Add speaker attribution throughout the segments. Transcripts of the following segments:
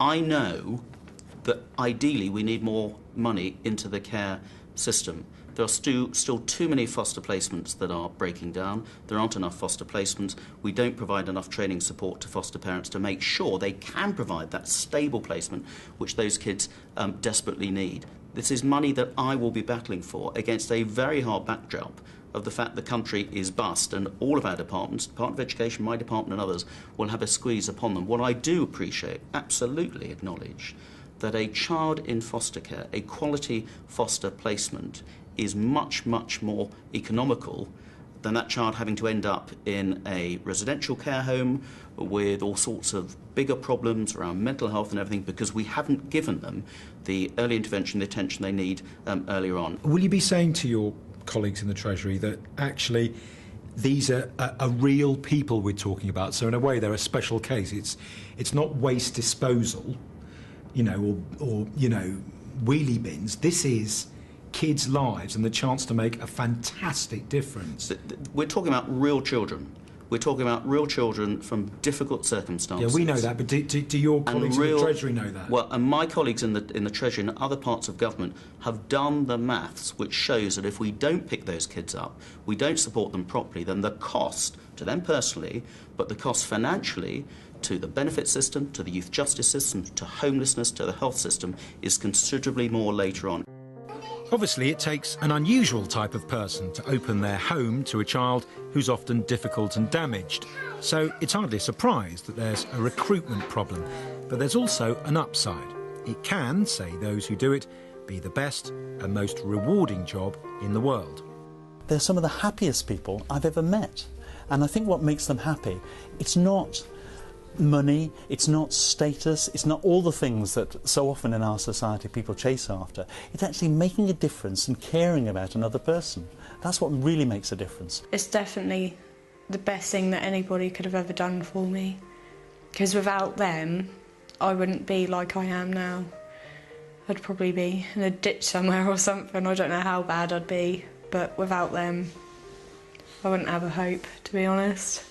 Speaker 1: I know that ideally we need more money into the care system. There are still too many foster placements that are breaking down. There aren't enough foster placements. We don't provide enough training support to foster parents to make sure they can provide that stable placement which those kids desperately need. This is money that I will be battling for against a very hard backdrop of the fact the country is bust and all of our departments, Department of Education, my department and others, will have a squeeze upon them. What I do appreciate, absolutely acknowledge, that a child in foster care, a quality foster placement, is much, much more economical than that child having to end up in a residential care home with all sorts of bigger problems around mental health and everything because we haven't given them the early intervention, the attention they need earlier on.
Speaker 2: Will you be saying to your colleagues in the Treasury that actually these are real people we're talking about, so in a way they're a special case? It's not waste disposal, you know, or you know, wheelie bins. This is kids' lives and the chance to make a fantastic difference.
Speaker 1: We're talking about real children. We're talking about real children from difficult circumstances.
Speaker 2: Yeah, we know that, but do your colleagues in the Treasury know that?
Speaker 1: Well, and my colleagues in the Treasury and other parts of government have done the maths which shows that if we don't pick those kids up, we don't support them properly, then the cost to them personally, but the cost financially to the benefit system, to the youth justice system, to homelessness, to the health system, is considerably more later on.
Speaker 2: Obviously, it takes an unusual type of person to open their home to a child who's often difficult and damaged. So it's hardly a surprise that there's a recruitment problem. But there's also an upside. It can, say those who do it, be the best and most rewarding job in the world.
Speaker 3: They're some of the happiest people I've ever met. And I think what makes them happy, it's not money, it's not status, it's not all the things that so often in our society people chase after. It's actually making a difference and caring about another person. That's what really makes a difference.
Speaker 4: It's definitely the best thing that anybody could have ever done for me. Because without them, I wouldn't be like I am now. I'd probably be in a ditch somewhere or something. I don't know how bad I'd be, but without them, I wouldn't have a hope, to be honest.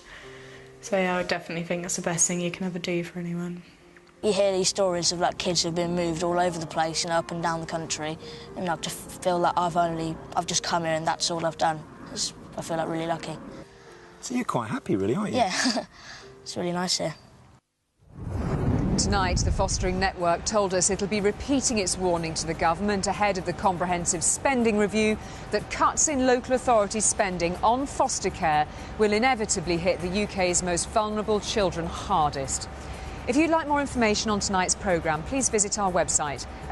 Speaker 4: So yeah, I definitely think that's the best thing you can ever do for anyone.
Speaker 5: You hear these stories of like kids who've been moved all over the place, you know, up and down the country, and I just feel like I've just come here and that's all I've done. I feel like really lucky.
Speaker 2: So you're quite happy, really, aren't you?
Speaker 5: Yeah, it's really nice here.
Speaker 6: Tonight, the fostering network told us it'll be repeating its warning to the government ahead of the comprehensive spending review that cuts in local authority spending on foster care will inevitably hit the UK's most vulnerable children hardest. If you'd like more information on tonight's programme, please visit our website at